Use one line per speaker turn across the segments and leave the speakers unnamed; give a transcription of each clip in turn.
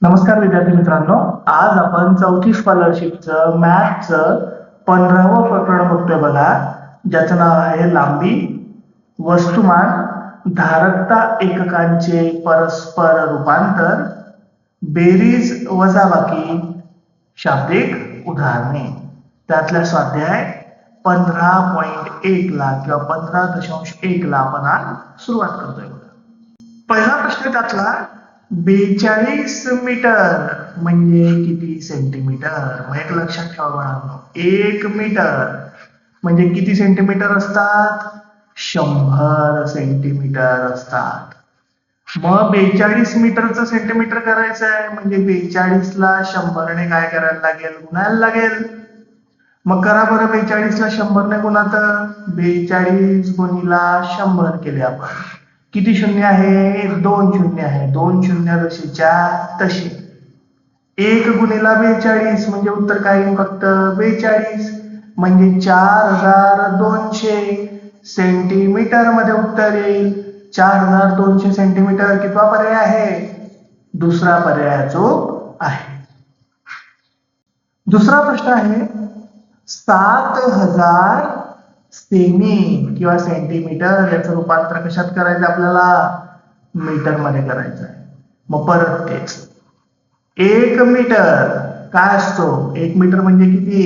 नमस्कार विद्यार्थी मित्रांनो, आज आपण चौथी स्कॉलरशिपचं मॅथचं 15वं प्रकरण बघतोय बघा, ज्याचं नाव आहे लांबी, वस्तुमान, धारकता एककांचे परस्पर रूपांतर, बेरीज वजाबाकी, शाब्दिक उदाहरणे. त्यातल्या स्वाध्याय 15.1 ला किंवा 15.1 ला आपण आज सुरुवात करतोय. पहिला प्रश्न त्यातला 42 मीटर म्हणजे किती सेंटीमीटर. मग एक लक्षात ठेवा बाळांनो, 1 मीटर म्हणजे किती सेंटीमीटर असतात? 100 सेंटीमीटर असतात. मग 42 मीटरचं सेंटीमीटर करायचं आहे म्हणजे 42 ला 100 ने काय करायला लागेल? गुणायला लागेल. मग करा बरं, 42 ला 100 ने गुणातं. 42 गुणिला 100 केले आपण. किती शून्य आहे? 2 शून्य आहे. 2 शून्य जशीच्या तशी. 1 गुणिला 42 म्हणजे उत्तर काय येईल? फक्त 42 म्हणजे 4200 सेंटीमीटर मध्ये उत्तर येईल. 4200 सेंटीमीटर कितवा पर्याय आहे? दुसरा पर्याय चूक आहे. दुसरा प्रश्न आहे 7000 सेमी किंवा सेंटीमीटर याचं रूपांतर कशात करायचं आपल्याला? मीटर मध्ये करायचं आहे. मग परत तेच 1 मीटर काय असतो? 1 मीटर म्हणजे किती?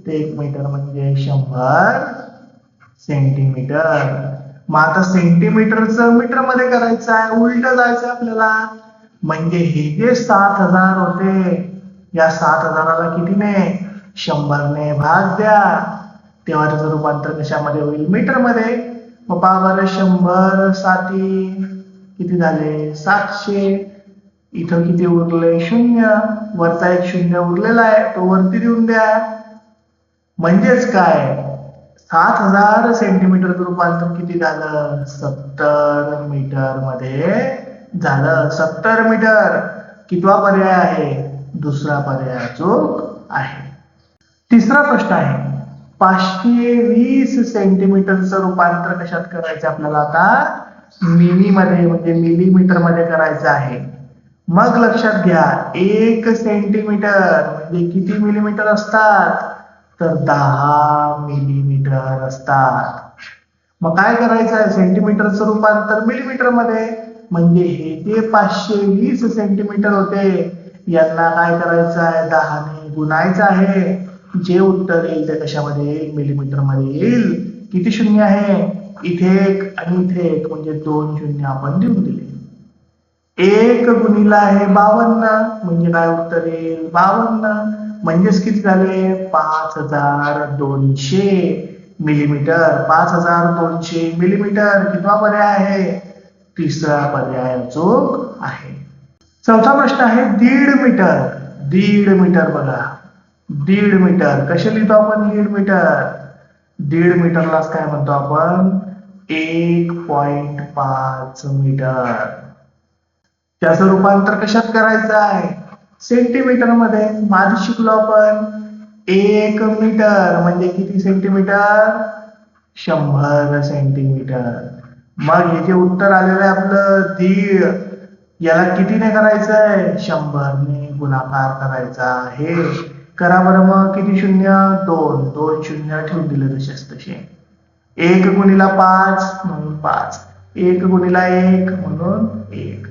ते 1 मीटर म्हणजे 100 सेंटीमीटर. मग आता सेंटीमीटरचं मीटर मध्ये करायचं आहे, उलट जायचं आपल्याला. म्हणजे हे जे 7000 होते, या 7000ला कितीने? 100 ने भाग द्या, तेव्हा त्याचं रूपांतर कशामध्ये होईल? मीटर मध्ये. मग पहा बरं, 100 साती किती झाले? 700. इथं किती उरले? 0. वरचा एक 0 उरलेला आहे, तो वरती देऊन द्या. म्हणजेच काय? 7000 सेंटीमीटरचं रूपांतर किती झालं? 70 मीटर मध्ये झालं. 70 मीटर कितवा पर्याय आहे? दुसरा पर्याय चूक आहे. तिसरा प्रश्न आहे 520 सेंटीमीटरचं रूपांतर कशात करायचं आपल्याला? आता मिली मध्ये म्हणजे मिलीमीटर मध्ये करायचं आहे. मग लक्षात घ्या, 1 सेंटीमीटर म्हणजे किती मिलीमीटर असतात? तर 10 मिलीमीटर असतात. मग काय करायचं आहे? सेंटीमीटरचं रूपांतर मिलीमीटर मध्ये. म्हणजे हे जे 520 सेंटीमीटर होते, यांना काय करायचं आहे? 10 ने गुणायचं आहे. जे उत्तर येईल ते कशामध्ये येईल? मिलीमीटर मध्ये येईल. किती शून्य आहे? इथे एक आणि इथे एक म्हणजे 2 शून्य आपण देऊन दिले. 1 गुणिला आहे 52 म्हणजे काय उत्तर येईल? 52. म्हणजेच किती झाले? 5200 मिलीमीटर. 5200 मिलीमीटर कितवा पर्याय आहे? तिसरा पर्याय चूक आहे. चौथा प्रश्न आहे 1.5 मीटर. 1.5 मीटर बघा, 1.5 मीटर कसे लिहितो आपण? 1.5 मीटर, 1.5 मीटरलाच काय म्हणतो आपण? 1.5 मीटर. त्याचं रूपांतर कशात करायचं आहे? सेंटीमीटर मध्ये. आधी शिकलो आपण 1 मीटर म्हणजे किती सेंटीमीटर? 100 सेंटीमीटर. मग हे जे उत्तर आलेलं आहे आपलं 1.5, याला कितीने करायचंय? 100 ने गुणाकार करायचा आहे. करा बरं, मग किती शून्य? 2. 2 शून्य ठेवून दिले तसेच तसे. 1 गुणिला 5 म्हणून 5. 1 गुणिला 1 म्हणून 1.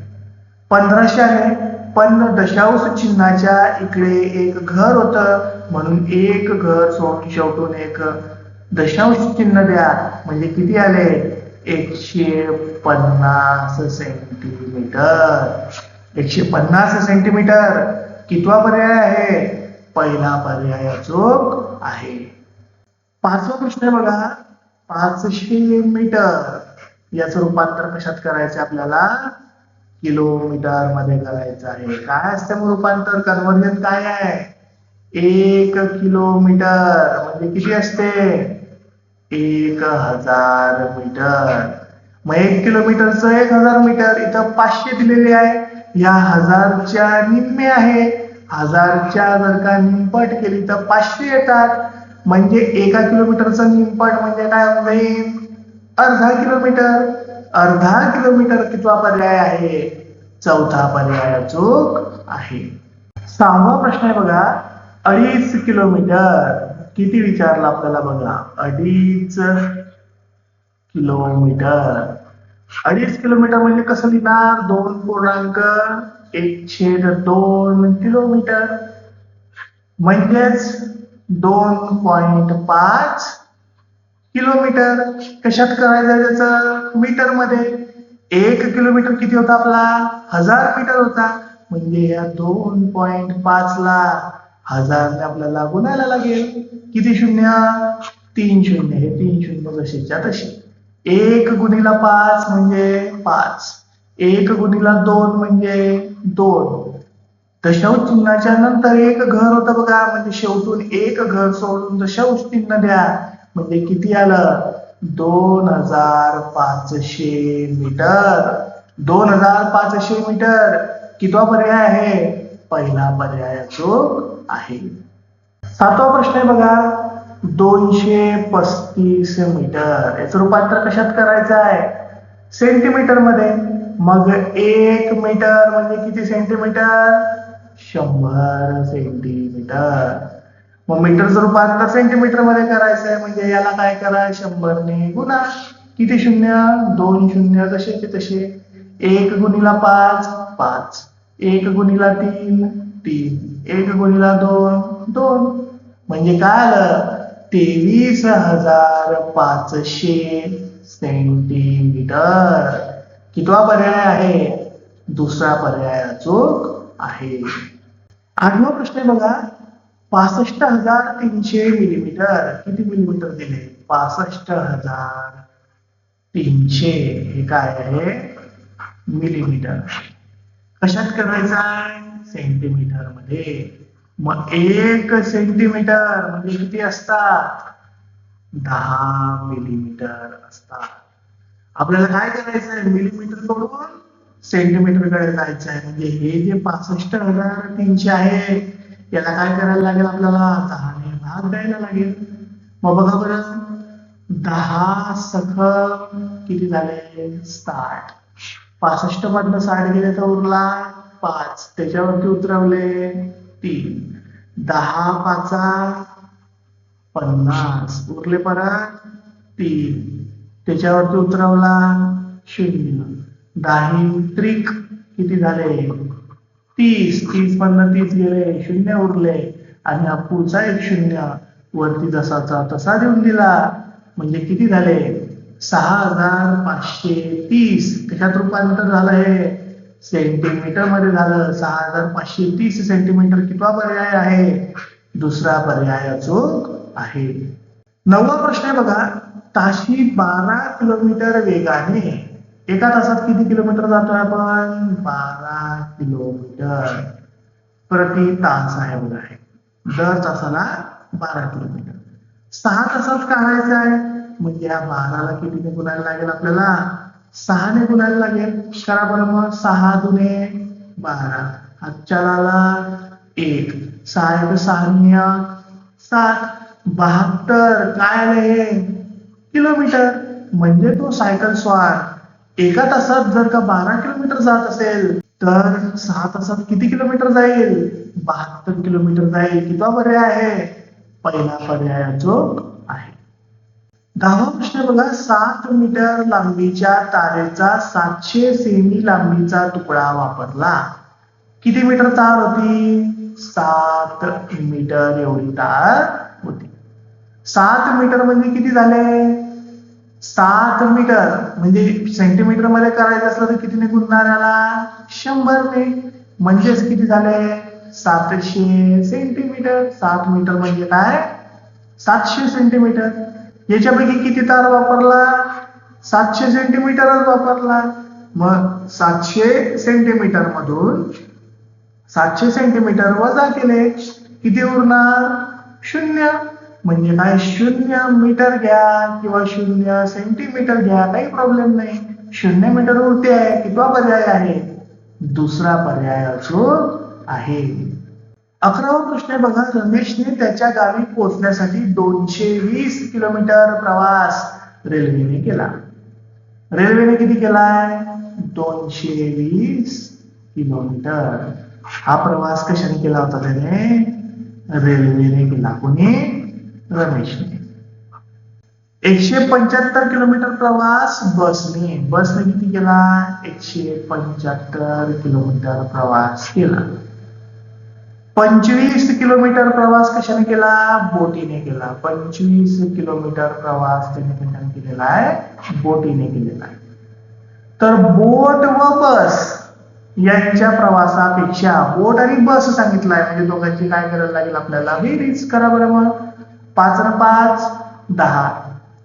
1500 आले, पण दशांश चिन्हाच्या इकडे एक घर होतं म्हणून एक घर शेवटून एक दशांश चिन्ह द्या. म्हणजे किती आले? 150 सेंटीमीटर. 150 सेंटीमीटर कितवा पर्याय आहे? पहिला पर्याय चूक आहे. पाचवा प्रश्न बघा 500 मीटर याचं रूपांतर कशात करायचं आपल्याला? किलोमीटर मध्ये करायचं आहे. काय असते मग रूपांतर? कन्व्हर्जन काय आहे? 1 किलोमीटर म्हणजे किती असते? 1000 मीटर. मग 1 किलोमीटरचं 1000 मीटर. इथं 500 दिलेले आहे, या 1000च्या निम्मे आहे. 1000च्या जर का निमपट केली तर 500 येतात. म्हणजे 1 किलोमीटरचं निमपट म्हणजे काय होईल? अर्धा किलोमीटर. अर्धा किलोमीटर कितवा पर्याय आहे? चौथा पर्याय चूक आहे. 6वा प्रश्न आहे बघा, 2.5 किलोमीटर किती विचारला आपल्याला बघा. 2.5 किलोमीटर. 2.5 किलोमीटर म्हणजे कसं लिहिणार, 2.1/2 किलोमीटर म्हणजेच 2.5 किलोमीटर. कशात करायचं त्याचं, मीटर मध्ये. 1 किलोमीटर किती होता आपला, 1000 मीटर होता. म्हणजे या 2.5 ला 1000 ने आपल्याला गुणायला लागेल. किती शून्य, 3 शून्य. हे 3 शून्य जशीच्या तशी. 1 गुणिला 5 म्हणजे 5. 1 गुणिला 2 म्हणजे 2. दशांश चिन्हाच्या नंतर एक घर होतं बघा, म्हणजे शेवटून एक घर सोडून दशांश चिन्ह द्या. म्हणजे किती आलं, 2500 मीटर. 2500 मीटर. कितवा पर्याय आहे, पहिला पर्याय अचूक आहे. 7वा प्रश्न आहे बघा, 235 मीटर. याचं रूपांतर कशात करायचं आहे, सेंटीमीटर मध्ये. मग 1 मीटर म्हणजे किती सेंटीमीटर, 100 सेंटीमीटर. मग मीटरचं रूपांतर सेंटीमीटर मध्ये करायचं आहे. म्हणजे याला काय करा, 100 ने गुणा. किती शून्य, 2 शून्य जसेचे तसे. 1 गुणिला 5 5. 1 गुणिला 3 3. 1 गुणिला 2 2. म्हणजे काय आलं, 23,500 सेंटीमीटर. कितवा पर्याय आहे, दुसरा पर्याय अचूक आहे. 8वा प्रश्न आहे बघा, 65,300 मिलीमीटर. किती मिलीमीटर दिले, 65,300. हे काय आहे, मिलीमीटर. कशात करायचं आहे, सेंटीमीटर मध्ये. मग 1 सेंटीमीटर म्हणजे किती असतात, 10 मिलीमीटर असतात. आपल्याला काय करायचं आहे, मिलीमीटर कडून सेंटीमीटर कडे जायचं आहे. म्हणजे हे जे 65,300 आहे, याला काय करायला लागेल, आपल्याला 10 ने भाग द्यायला लागेल. मग बघा बरं, 10 सखम किती झाले, 60. 65 मधनं 60 गेले तर उरला 5. त्याच्यावरती उतरवले 3. 10 5 50. उरले परत 3. त्याच्यावरती उतरवला 0. 10 त्रिक किती झाले, 30. 30 मधनं 30 गेले, 0 उरले. आणि हा पुढचा एक 0 वरती जसाचा तसा देऊन दिला. म्हणजे किती झाले, 6,530. कशात रूपांतर झालं, हे सेंटीमीटर मध्ये झालं. 6,530 सेंटीमीटर. कितवा पर्याय आहे, दुसरा पर्याय अचूक आहे. 9वा प्रश्न आहे बघा, ताशी 12 किलोमीटर वेगाने एका तासात किती किलोमीटर जातोय आपण, 12 किलोमीटर प्रति तास आहे बघा. हे दर तासाला 12 किलोमीटर. 6 तासात काढायचं आहे. म्हणजे या 12ला कितीने गुणायला लागेल, आपल्याला 6 ने गुणायला लागेल. करा बरं मग, 6 दुने 12. हातच्याला 1. 6 6 7. 72 काय आले, हे किलोमीटर. म्हणजे तो सायकल स्वार एका तासात जर का 12 किलोमीटर जात असेल, तर 6 तासात किती किलोमीटर जाईल, 72 किलोमीटर जाईल. कितवा पर्याय आहे, पहिला पर्याय अचूक आहे. 10वा प्रश्न बघा, 7 मीटर लांबीच्या तारेचा 700 सेमी लांबीचा तुकडा वापरला. किती मीटर तार होती, 7 मीटर एवढी तार होती. 7 मीटर म्हणजे किती झाले, 7 मीटर म्हणजे सेंटीमीटर मध्ये करायचं असलं तर कितीने गुणणार याला, 100 ने. म्हणजेच किती झाले, 700 सेंटीमीटर. 7 मीटर म्हणजे काय, 700 सेंटीमीटर. याच्यापैकी किती तार वापरला, 700 सेंटीमीटरच वापरला. मग 700 सेंटीमीटर मधून 700 सेंटीमीटर वजा केले, किती उरणार, 0. म्हणजे काय, 0 मीटर घ्या किंवा 0 सेंटीमीटर घ्या, काही प्रॉब्लेम नाही. 0 मीटर उरते आहे. कितवा पर्याय आहे, दुसरा पर्याय अचूक आहे. 11वा प्रश्न आहे बघा, रमेशने त्याच्या गावी पोहोचण्यासाठी 220 किलोमीटर प्रवास रेल्वेने केला. रेल्वेने किती केलाय, 220 किलोमीटर. हा प्रवास कशाने केला होता त्याने? रेल्वेने केला. कोणी? रमेशने. 175 किलोमीटर प्रवास बसने. बसने किती केला? 175 किलोमीटर प्रवास केला. 25 किलोमीटर प्रवास कशाने केला? बोटीने केला. 25 किलोमीटर प्रवास त्याने कशाने केलेला आहे? बोटीने केलेला आहे. तर बोट व बस यांच्या प्रवासापेक्षा बोट आणि बस सांगितलंय म्हणजे दोघांची काय करायला लागेल आपल्याला? बेरीज करा बरं मग. 5 आणि 5 10.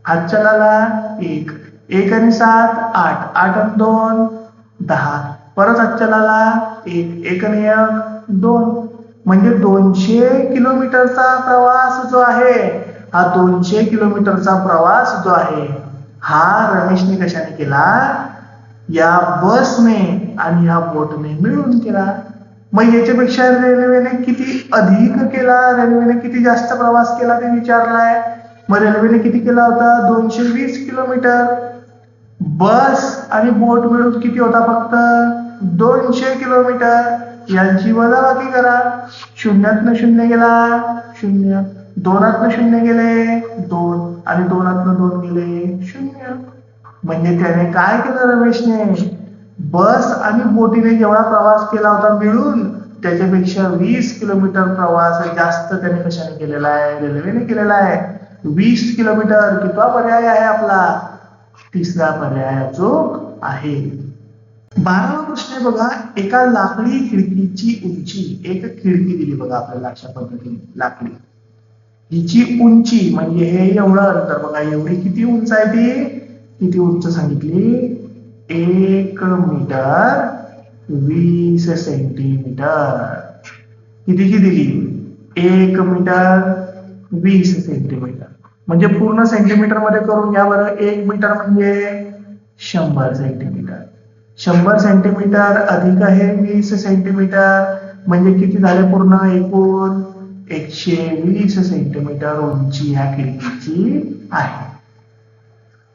हातचलाला 1. 1 आणि 7 8. 8 आणि 2 10. परत हातचलाला 1. 1 आणि 1 2. म्हणजे 200 किलोमीटरचा प्रवास जो आहे, हा 200 किलोमीटरचा प्रवास जो आहे हा रमेशने कशाने केला? या बसने आणि या बोटने मिळून केला. मग याच्यापेक्षा रेल्वेने किती अधिक केला? रेल्वेने किती जास्त प्रवास केला ते विचारलाय. मग रेल्वेने किती केला होता? 220 किलोमीटर. बस आणि बोट मिळून किती होता? फक्त 200 किलोमीटर. यांची वजाबाकी करा. शून्यातनं शून्य गेला 0. 2तनं 0 गेले 2 आणि 2तनं 2 गेले 0. म्हणजे त्याने काय केलं रमेशने? बस आणि बोटीने जेवढा प्रवास केला होता मिळून त्याच्यापेक्षा 20 किलोमीटर प्रवास जास्त त्याने कशाने केलेला आहे? रेल्वेने केलेला आहे. 20 किलोमीटर. कितवा पर्याय आहे आपला? तिसरा पर्याय अचूक आहे. 12वा प्रश्न आहे बघा. एका लाकडी खिडकीची उंची, एक खिडकी दिली बघा आपल्याला अशा पद्धतीने लाकडी. हिची उंची म्हणजे हे एवढं अंतर बघा. एवढी किती उंच आहे ती? किती उंच सांगितली? 1 मीटर 20 सेंटीमीटर. कितीची दिली? 1 मीटर 20 सेंटीमीटर. म्हणजे पूर्ण सेंटीमीटर मध्ये करून घ्या बरं. 1 मीटर म्हणजे 100 सेंटीमीटर. 100 सेंटीमीटर अधिक आहे 20 सेंटीमीटर म्हणजे किती झाले पूर्ण एकूण? 120 सेंटीमीटर उंची ह्या खिडकीची आहे.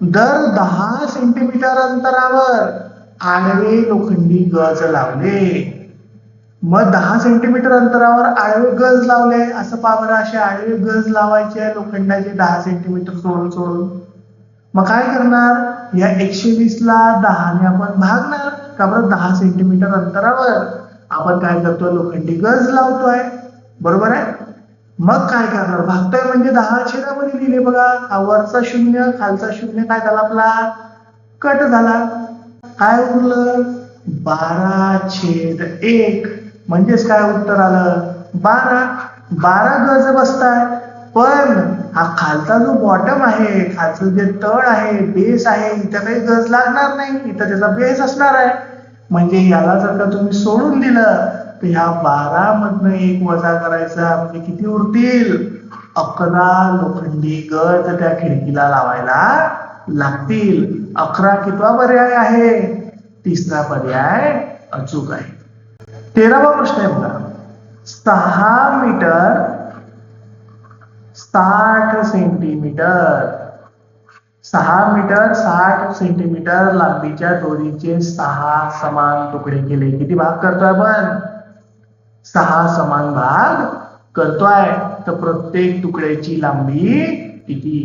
दर 10 सेंटीमीटर अंतरावर आडवे लोखंडी गज लावले. मग 10 सेंटीमीटर अंतरावर आडवे गज लावले. असं पावर असे आडवे गज लावायचे लोखंडाचे 10 सेंटीमीटर सोडून सोडून. मग काय करणार? या 120 ला 10 ने आपण भागणार. का बरं? 10 सेंटीमीटर अंतरावर आपण काय करतोय? लोखंडी गज लावतोय. बरोबर आहे. मग काय करणार? भागतोय म्हणजे 10 छेदामध्ये लिहिले बघा. हा वरचा 0 खालचा 0 काय झाला आपला? कट झाला. काय उरलं? 12/1 म्हणजेच काय उत्तर आलं? 12. 12 गज बसताय. पण हा खालचा जो बॉटम आहे, खालचं जे तळ आहे, बेस आहे, इथं काही गज लागणार नाही. इथं त्याचा बेस असणार आहे. म्हणजे याला जर का तुम्ही सोडून दिलं तर ह्या 12 मधनं 1 वजा करायचा म्हणजे किती उरतील? 11 लोखंडी गज त्या खिडकीला लावायला लागतील. 11 कितवा पर्याय आहे? तिसरा पर्याय अचूक आहे. 13वा प्रश्न आहे बघा. 6 मीटर 60 सेंटीमीटर. 6 मीटर 60 सेंटीमीटर लांबीच्या दोरीचे 6 समान तुकडे केले. किती भाग करतोय आपण? 6 समान भाग करतोय. तर प्रत्येक तुकड्याची लांबी किती?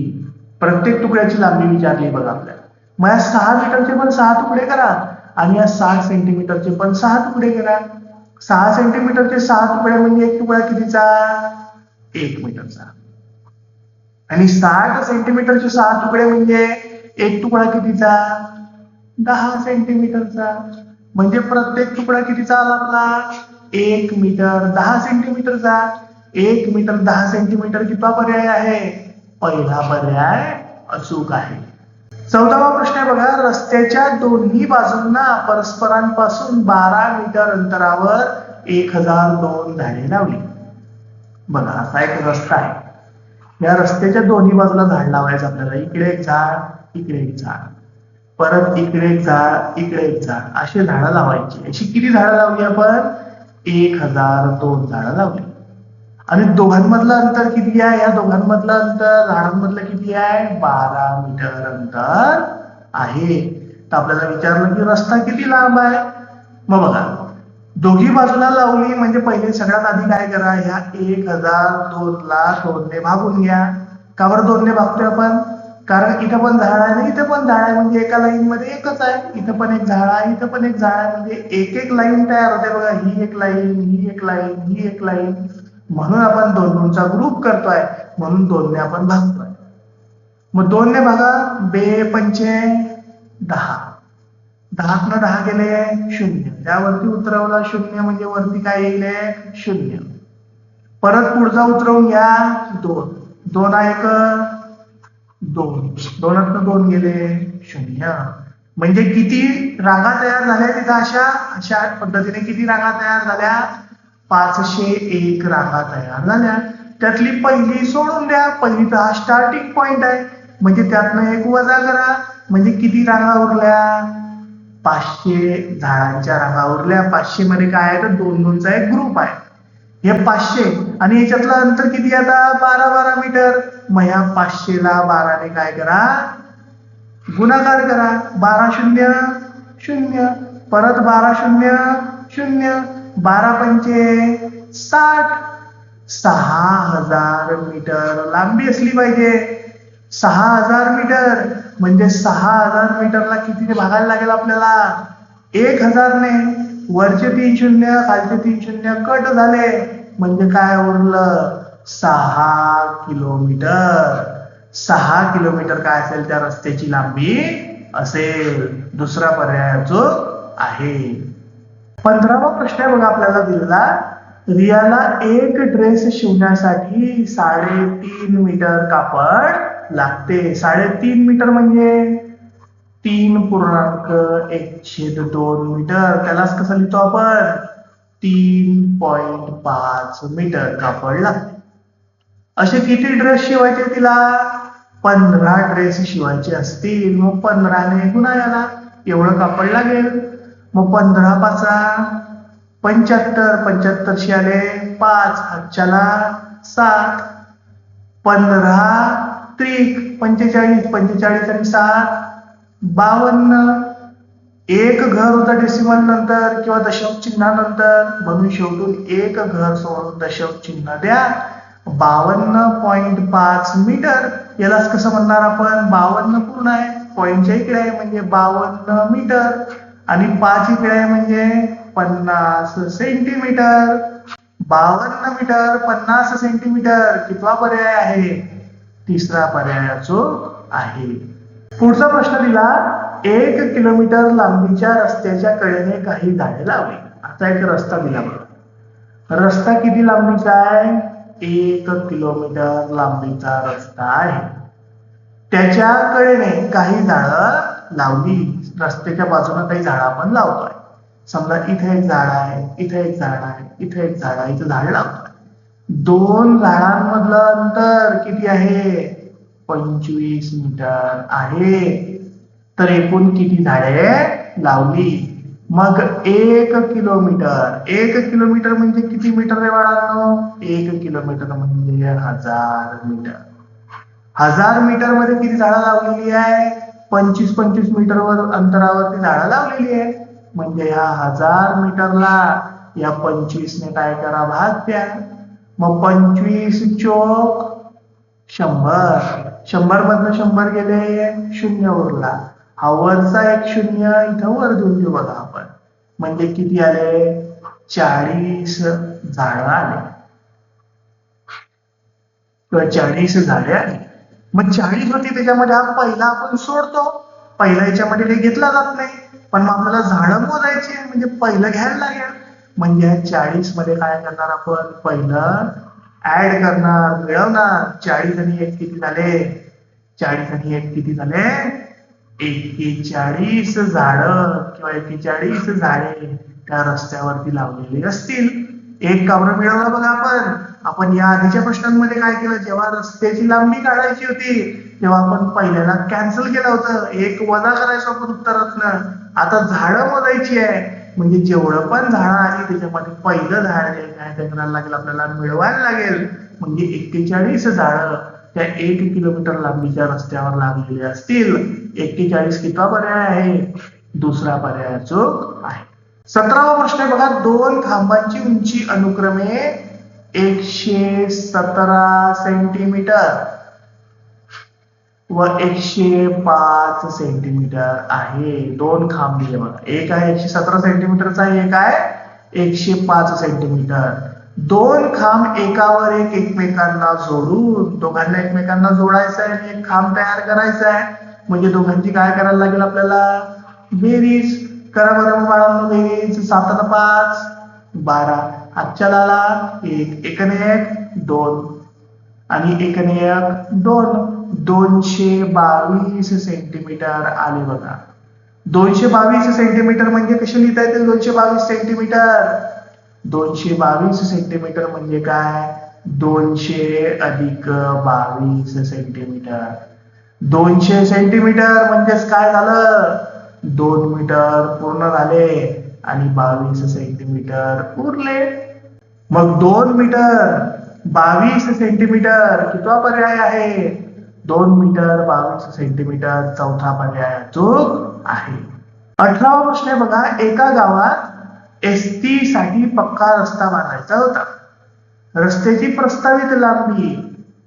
प्रत्येक तुकड्याची लांबी विचारली बघा आपल्याला. मग या 6 मीटरचे पण 6 तुकडे करा आणि या 60 सेंटीमीटरचे पण 6 तुकडे करा. 6 सेंटीमीटरचे 6 तुकडे म्हणजे एक तुकडा कितीचा? 1 मीटरचा. आणि 60 सेंटीमीटरचे 6 तुकडे म्हणजे एक तुकडा कितीचा? 10 सेंटीमीटरचा. म्हणजे प्रत्येक तुकडा कितीचा आला आपला? 1 मीटर 10 सेंटीमीटरचा. 1 मीटर 10 सेंटीमीटर कितवा पर्याय आहे? पहिला पर्याय अचूक आहे. 14वा प्रश्न आहे बघा. रस्त्याच्या दोन्ही बाजूंना परस्परांपासून 12 मीटर अंतरावर 1002 झाडे लावली. बघा असा एक रस्ता आहे. या रस्त्याच्या दोन्ही बाजूला झाड लावायचं आपल्याला. इकडे एक झाड, इकडे एक झाड, परत इकडे एक झाड, इकडे एक झाड, अशी झाडं लावायची. अशी किती झाडं लावली आपण? 1002 झाडं लावली. आणि दोघांमधलं अंतर किती आहे? या दोघांमधलं अंतर झाडांमधलं किती आहे? 12 मीटर अंतर आहे. तर आपल्याला विचारलं की रस्ता किती लांब आहे? मग बघा दोघी बाजूला लावली म्हणजे पहिले सगळ्यात आधी काय करा, ह्या 1000 2 ला 2 ने भागून घ्या. का बरं 2 ने भागतोय आपण? कारण इथं पण झाड आहे आणि इथं पण झाड आहे, म्हणजे एका लाईन मध्ये एकच आहे. इथं पण एक झाड आहे, इथं पण एक झाड आहे, म्हणजे एक एक लाईन तयार होते बघा. ही एक लाईन, ही एक लाईन, ही एक लाईन. म्हणून आपण 2 चा ग्रुप करतोय, म्हणून 2 ने आपण भागतोय. मग 2 ने भागा, बे पंचे 10. 10 10 गेले 0. त्यावरती उतरवला 0 म्हणजे वरती काय येईल? 0. परत पुढचा उतरवून घ्या 2. 2 एक 2. 2 2 गेले 0. म्हणजे किती रांगा तयार झाल्या तिथं? अशा अशा पद्धतीने किती रांगा तयार झाल्या? 501 रांगा तयार झाल्या. त्यातली पहिली सोडून द्या. पहिली तर हा स्टार्टिंग पॉइंट आहे, म्हणजे त्यातनं एक वजा करा. म्हणजे किती रांगा उरल्या? 500 झाडांच्या रांगा उरल्या. 500 मध्ये काय आहे तर 2 2 चा एक ग्रुप आहे. हे 500 आणि याच्यातलं अंतर किती आता? 12 मीटर. मग ह्या 500 ला 12 ने काय करा? गुणाकार करा. 12 0 0. परत 12 0 0. 12 पंचे 60. 6000 मीटर लांबी असली पाहिजे. 6000 मीटर म्हणजे 6000 मीटरला कितीने भागायला लागेल आपल्याला? 1000 ने. वरचे 3 शून्य, खालचे 3 शून्य कट झाले, म्हणजे काय उरलं? 6 किलोमीटर. 6 किलोमीटर काय असेल त्या रस्त्याची लांबी असेल. दुसरा पर्याय जो आहे. 15वा प्रश्न आहे बघा आपल्याला दिलेला. रियाला एक ड्रेस शिवण्यासाठी 3.5 मीटर कापड लागते. 3.5 मीटर म्हणजे 3.1/2 मीटर. त्यालाच कसं लिहितो आपण? 3.5 मीटर कापड लागते. असे किती ड्रेस शिवायचे तिला? 15 ड्रेस शिवायचे असतील. मग 15 ने गुणा याला एवढं कापड लागेल. मग 15 पाचा 75. 75 शी आले 5, हातच्याला 7. 15 त्रिक 45. 45 आणि 7 52. एक घर होतं डेसिमल नंतर किंवा दशक चिन्हानंतर, म्हणून शेवटून एक घर सोडून दशक चिन्ह द्या. 52.5 मीटर. यालाच कसं म्हणणार आपण? 52 पूर्ण आहे, पॉइंटच्या इकडे आहे म्हणजे 52 मीटर, आणि 5 इकडे आहे म्हणजे 50 सेंटीमीटर. 52 metre 50 centimetre. कितवा पर्याय आहे? तिसरा पर्याय जो आहे. पुढचा प्रश्न दिला. 1 किलोमीटर लांबीच्या रस्त्याच्या कडेने काही झाडे लावली. आता एक रस्ता दिला बघा. रस्ता किती लांबीचा आहे? 1 किलोमीटर लांबीचा रस्ता आहे. त्याच्या कडेने काही झाडं लावली. रस्त्याच्या बाजूला काही झाडं आपण लावतोय. समजा इथे एक झाड आहे, इथे एक झाड आहे, इथे एक झाड आहे, इथे झाड लावतोय. 2 झाडांमधलं अंतर किती आहे? 25 मीटर आहे. तर एकूण किती झाडे लावली? मग 1 किलोमीटर. 1 किलोमीटर म्हणजे किती मीटर रे बाळांनो? 1 किलोमीटर म्हणजे 1000 मीटर. 1000 मीटर मध्ये किती झाडं लावलेली आहे? 25-25 मीटरवर अंतरावरती झाडं लावलेली आहे. म्हणजे ह्या 1000 मीटरला या 25 ने काय करा? भाग द्या. मग 25 चोक 100. 100 मधनं 100 गेले, 0 उरला. हा वरचा एक 0 इथं वर देऊन देऊ बघा आपण. म्हणजे किती आले? 40 झाडं आले. 40 झाडे आली. मग 40 होती, त्याच्यामध्ये हा पहिला आपण सोडतो. पहिला याच्यामध्ये काही घेतला जात नाही, पण मग आपल्याला झाडं मोजायची म्हणजे पहिलं घ्यायला लागेल. म्हणजे 40 मध्ये काय करणार आपण? पहिलं ऍड करणार, मिळवणार. 40 आणि 1 किती झाले? 40 आणि 1 किती झाले? 41 झाडं किंवा 41 झाडे त्या रस्त्यावरती लावलेली असतील. एक काबरं मिळवलं बघा आपण. आपण या आधीच्या प्रश्नांमध्ये काय केलं? जेव्हा रस्त्याची लांबी काढायची होती तेव्हा आपण पहिल्याला कॅन्सल केलं होतं. एक वजा करायचं आपण उत्तरातनं. आता झाडं मोजायची आहे, म्हणजे जेवढं पण झाडं आली त्याच्यामध्ये पहिलं झाड काय करायला लागेल? आपल्याला मिळवायला लागेल. म्हणजे 41 झाडं त्या 1 किलोमीटर लांबीच्या रस्त्यावर लागलेले असतील. 41 कितवा पर्याय आहे? दुसरा पर्याय जो आहे. 17वा प्रश्न आहे बघा, दोन खांबांची उंची अनुक्रमे 117 सेंटीमीटर व 105 सेंटीमीटर आहे. दोन खांब दिले बघा, एक आहे 117 सेंटीमीटरचा, एक आहे 105 सेंटीमीटर. दोन खांब एकावर एक एकमेकांना जोडून, दोघांना एकमेकांना जोडायचं आहे आणि एक खांब तयार करायचा आहे. म्हणजे दोघांची काय करायला लागेल आपल्याला, बेरीज करा बरं बाळांनो. बेरीज 7 आणि 5 12, हातच्या लाला 1, 1 आणि 1 2 आणि 1 आणि 1 2, 222 सेंटीमीटर आले बघा. 222 सेंटीमीटर म्हणजे कसे लिहिता येतील 222 सेंटीमीटर? 222 सेंटीमीटर म्हणजे काय, 200 अधिक 22 सेंटीमीटर. 200 सेंटीमीटर म्हणजेच काय झालं, 2 मीटर पूर्ण झाले आणि 22 सेंटीमीटर उरले. मग 2 मीटर 22 सेंटीमीटर कितवा पर्याय आहे, 2 मीटर 22 सेंटीमीटर चौथा पर्याय अचूक आहे. 18वा प्रश्न आहे बघा, एका गावात एसटी साठी पक्का रस्ता बांधायचा होता. रस्त्याची प्रस्तावित लांबी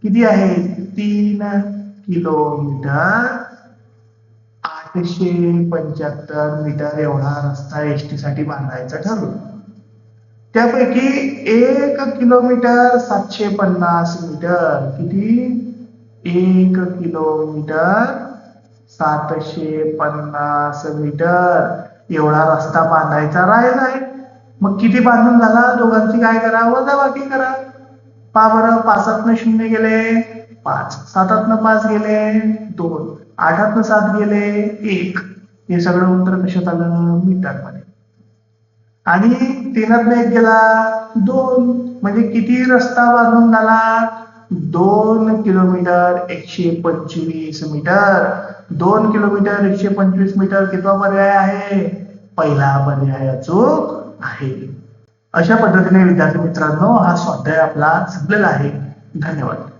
किती आहे, 3 किलोमीटर 875 मीटर एवढा रस्ता एसटी साठी बांधायचा ठरवलं. त्यापैकी 1 किलोमीटर 750 मीटर, किती, 1 किलोमीटर 750 मीटर एवढा रस्ता बांधायचा राहिलाय. मग किती बांधून झाला, दोघांची काय करा, वजाबाकी करा. पहा बरं, 5 0 गेले 5, 7 5 गेले 2, 8 7 गेले 1. हे सगळं उत्तर कशात आलं, मीटर मध्ये. आणि 3 1 गेला 2, म्हणजे किती रस्ता बांधून झाला, 2 किलोमीटर 125 मीटर. 2 किलोमीटर 125 मीटर कितवा पर्याय आहे, पहिला पर्याय अचूक आहे. अशा पद्धतीने विद्यार्थी मित्रांनो, हा स्वाध्याय आपला संपलेला आहे. धन्यवाद.